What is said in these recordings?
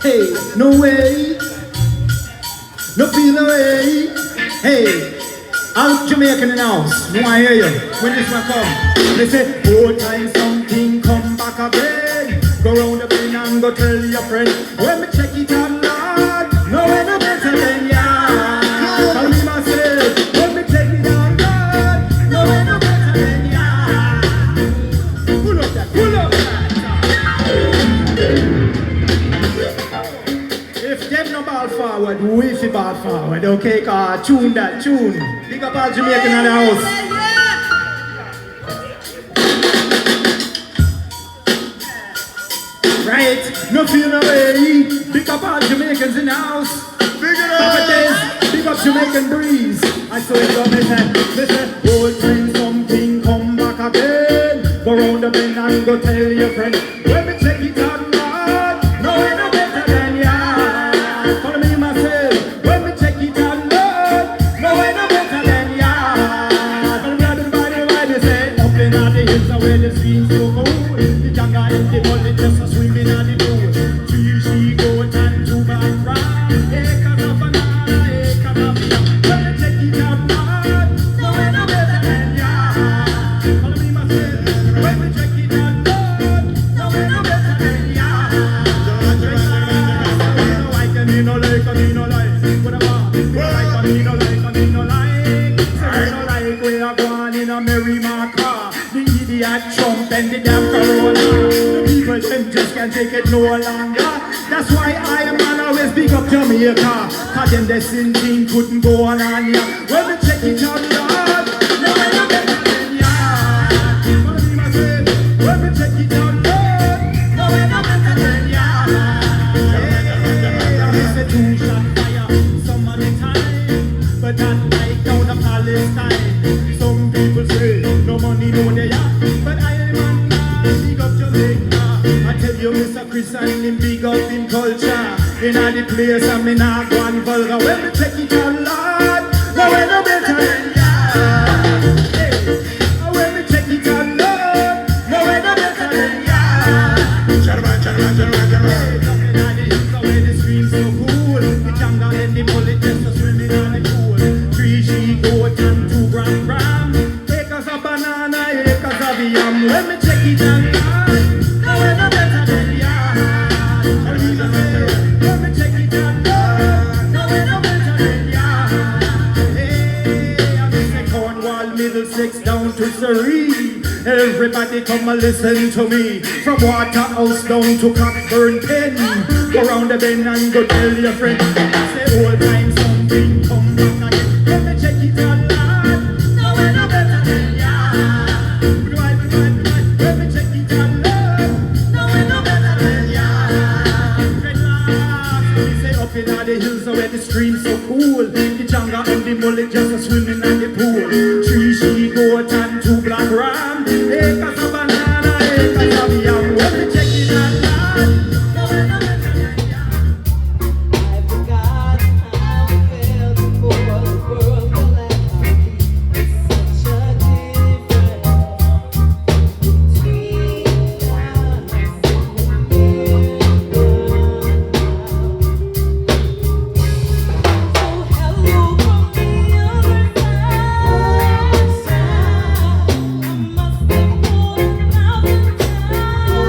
Hey, no way, no feel no way. Hey, I'm Jamaican in the house. No, I hear you. When this one come, they say, "Oh, time something come back again." Go round the bend and go tell your friend. When me check it out, Lord, no way no better than ya. Tell me myself, when me check it out, Lord, no way no better than ya. Pull up that, pull up that. If them no ball forward, we fi ball forward, okay? Cause tune that, tune. Big up all Jamaican in the house. Right, no feel no way. Big up all Jamaicans in the house. Big up, big up Jamaican breeze. I saw it go, listen. Old time something come back again. Go round the bend and go tell your friend. When me check it out, Lord, no way no better than ya. Follow me myself. When me check it out, Lord, no way no better than ya. Follow me everybody why they say up in all the hills where the streams so cool. The jungle and the bullet just a swimming on the pool. Three she goat and two back round. Acres of banana, acres of yam. When me check it out, Lord, no way no better than ya. Follow me myself. When me check it out, Lord, no way no better than ya. Me no like, me no like. What about? Me like, me no like, me no like. Say me no like we are going in a merry car. The idiot Trump and the damn Corona. The people them just can't take it no longer. That's why I am man always big up Jamaica. Cause them the sin thing couldn't go on ya. When we check it out, Lord, no way no better than ya. Follow me myself. When we check it out, Lord, no way no better than ya. It's a two-shot fire some of the time, but not like down the Palestine. Some people say no money no they are, but I am a man big up Jamaica. I tell you, Mr. Chris and him big up in culture. In all the place and me not one vulgar. When we check it out, Lord, no way no better than ya. Hey, when we check it out, Lord, no way no better than ya. Where the streams so cool, the jungle and the bullet just a swimming on the pool. Three she goat and two gram. Acres of banana, acres of yam. When me check it out, Lord, no way no better than ya. When me check it out, Lord, no way no better than ya. Hey, I'm in Cornwall, Middlesex down to Surrey. Everybody come and listen to me. From Waterhouse down to Cockburn Pen. Go round the bend and go tell your friend. Say old time something come back again. Let me check it out, Lord, no way no better than ya. Let me check it out, Lord, no way no better than ya. Dreadlocks, we say up in all the hills where the streams so cool. The jungle and the mullet just a swimming in the pool. Three she goat and two black ram. Acres of banana, acres of yam. Let me check it out, Lord, no way no better than ya. I forgot how it felt before the world will let us. Such a difference between us and so hello from the other side. I must have fallen 1,000 times.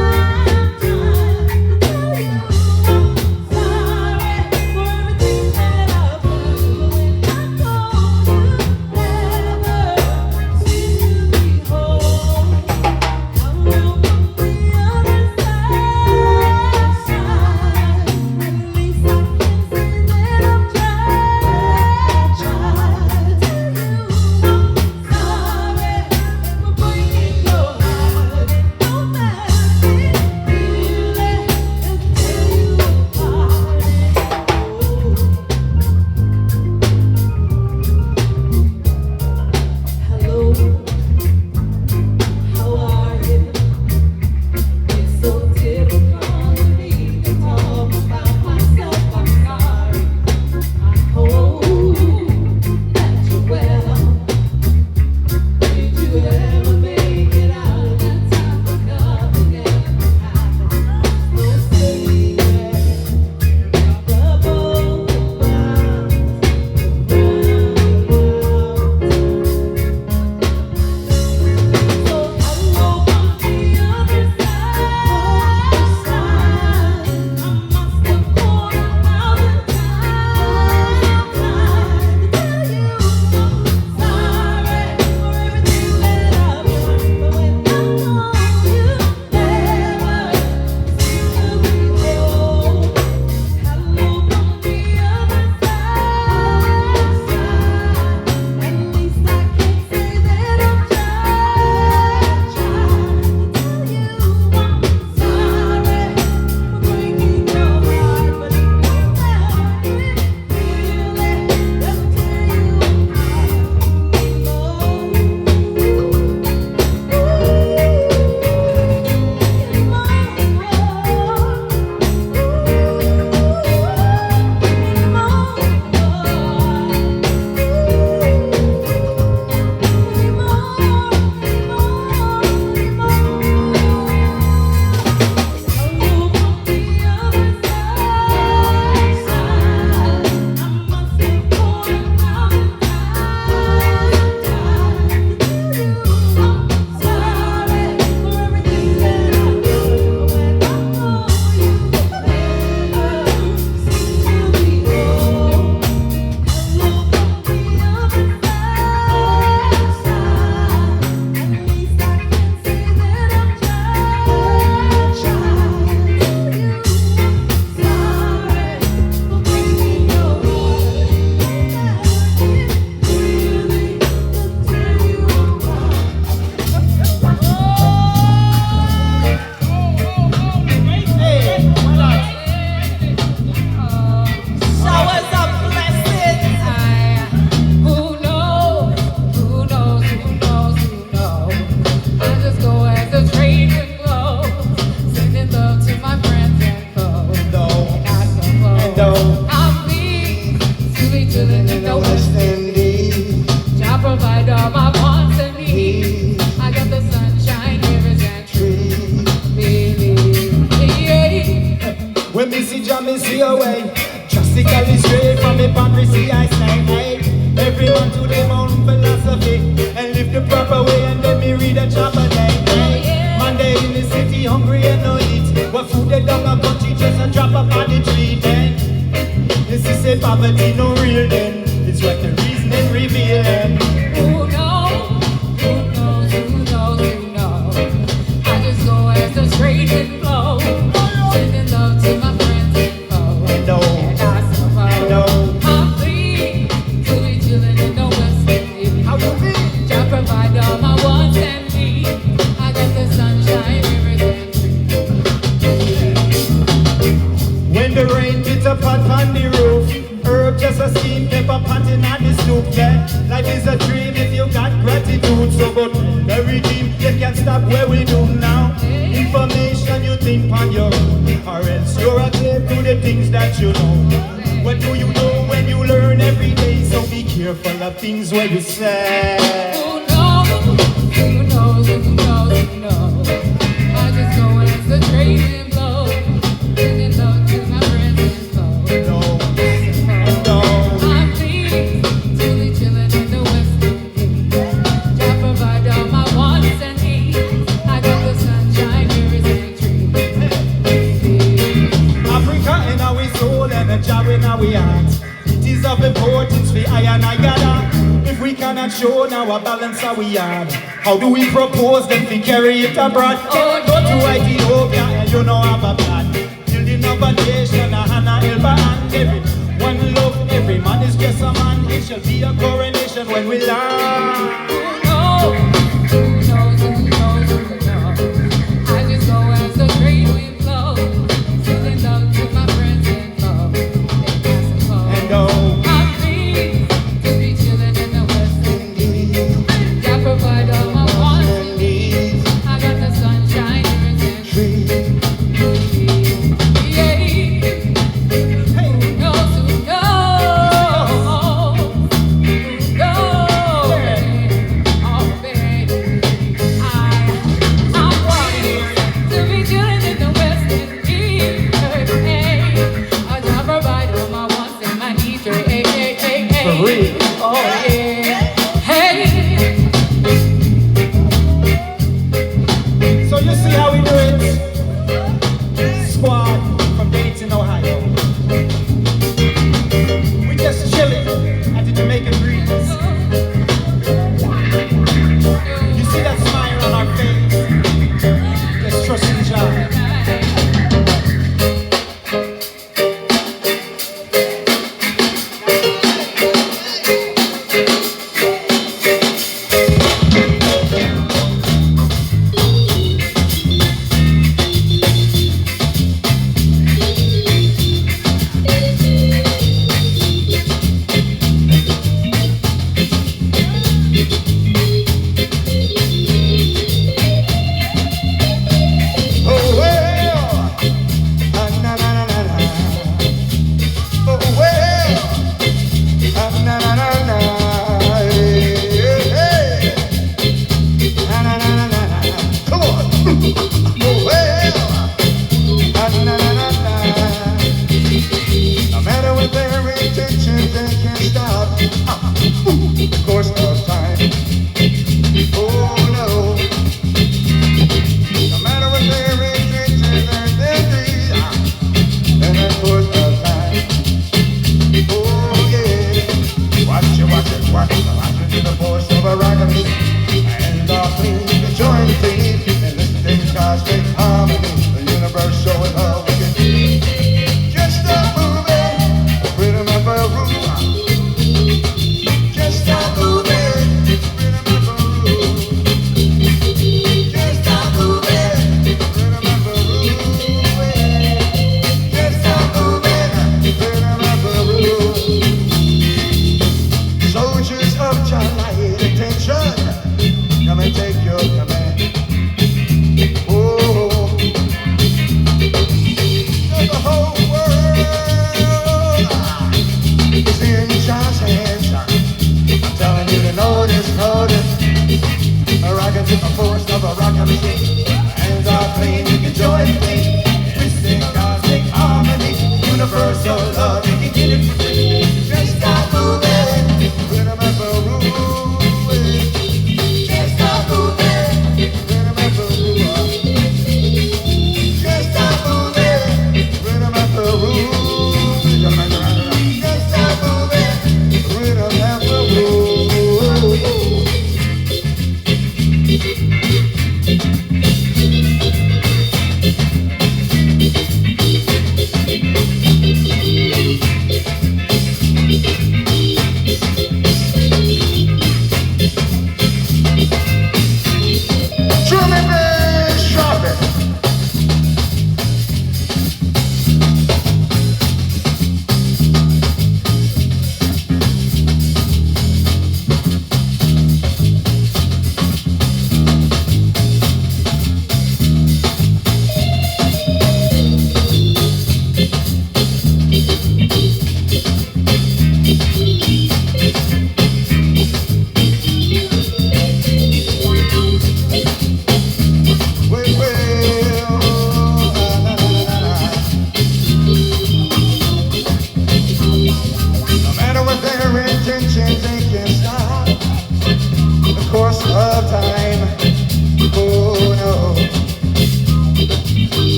I'm pleased to be chilling in the West Indies. Jah provide all my wants and needs. I got the sunshine, rivers and trees. Yeah. When me see Jah, me see a way. Drastically straight from hypocrisy, I say, hey. Every man to their own philosophy and live the proper way, and then me read a chapter day. Hey. Man, they in the city hungry and no eat. What food they down a country just a drop up on the tree. Then this is a poverty, no real then. It's what the reasoning revealing. Who knows? Who knows? Who knows? Who knows? I just go as the straight and flow, sending love to my friends and foes. And I suppose I'm free to be chilling in the West Indies. How you mean? Jah provide all my wants and needs. I got the sunshine, rivers and trees. When the rain hits a pot on the roof, herb just a steam, pepper potting on the stoop. Yeah, life is a dream if you got gratitude. So but the regime, you can't stop where we do now. Information you think on your own, or else you're a slave to the things that you know. What do you know when you learn every day? So be careful of things where you say. Who knows? Who knows? Who knows? Who knows? I just go as the trade blow, sending love to my friends and foes. I'm pleased to be chilling in the West Indies. Jah provide all my wants and needs. I got the sunshine, rivers and trees. Africa in our soul and a job in our heart. It is of importance for I and I gather. If we cannot show now a balance how we are, how do we propose then we carry it abroad? Oh, Go to Ethiopia and you know have a plan. Building up a nation, a hand, a help, a hand. Everyone love, every man is just a man. It shall be a coronation when we land. who knows? Who knows? Who knows? Who knows? I just go as the trade wind flows, sending love to my friends and foes. And I suppose And oh, I'm free to be chilling in the West Indies. Jah provide all my wants and needs. I got the sunshine, rivers and trees. Yeah. Who knows? Who knows? Who knows? Oh, baby, I'm wanting to be chilling in the West Indies. Hey, I Jah provide all my wants and my needs. Hey, hey, hey, hey. For real. Oh yeah. Hey. so you see how we do it? Squad from Dayton, Ohio. We just chilling at the Jamaican breeze. You see that smile on our face? Let's trust in Jah. of a rock and hands are clean.